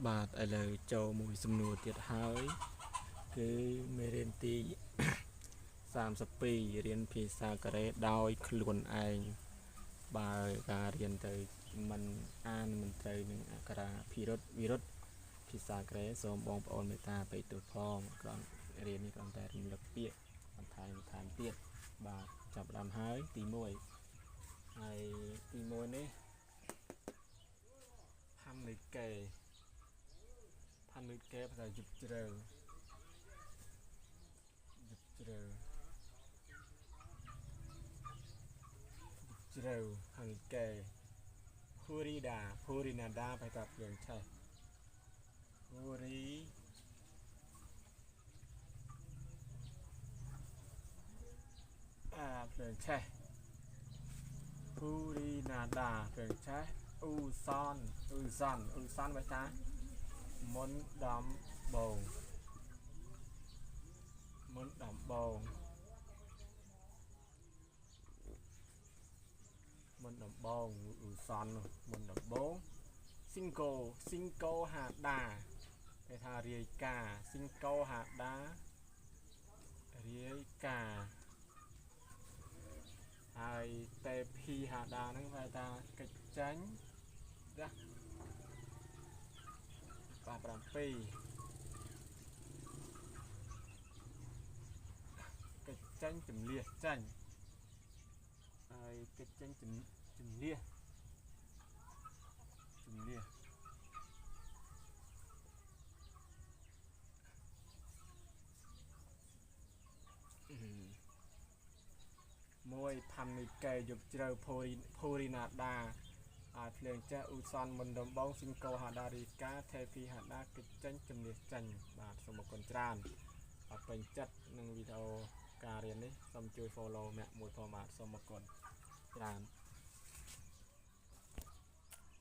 បាទឥឡូវចូលមួយសំណួរទៀតហើយគឺមេរៀនទី32រៀនភាសាកូរ៉េដោយខ្លួនឯងបើការរៀនទៅមិនអានមិនត្រូវនឹងអក្ខរាភិរុតវិរុទ្ធភាសាកូរ៉េសូមបងប្អូនមេត្តាបិទទោសផងគ្រាន់រៀននេះគ្រាន់តែរំលឹកពាក្យបន្ថែមទៀតបាទចាប់ផ្ដើមហើយទី1ហើយទី1នេះផាំលេកេផាំលេកេភាសាយប់ជ្រៅជ្រៅហាំងកេភូរីណាដាបៃតាភ្លើងឆេះភូរីភ្លើងឆេះភូរីណាដាភ្លើងឆេះអ៊ូសនបៃតាមុនដំបងមុនដំបងមុនដំបងអ៊ូសនមុនដំបងស៊ីងកូហាដាគេថារាយការស៊ីងកូហាដារាយការហើយតេភីហាដាហ្នឹងគេថាកិច្ចចាញ់ណាបាទ7កិច្ចចាញ់ជំនះចាញ់ហើយកិច្ចចាញ់ជំនះមួយផាំនីកែយប់ជ្រៅភូរីណាដាហើយភ្លើងចេះអ៊ូសនមុនដំបងស៊ីងកូហាដារីកាថេភីហាដាកិច្ចចាញ់ជំនះចាញ់បាទសូមអរគុណច្រើនអរពេញចិត្តនឹងវីដេអូការរៀននេះសូមជួយ follow អ្នកមួយផងបាទសូមអរគុណច្រើន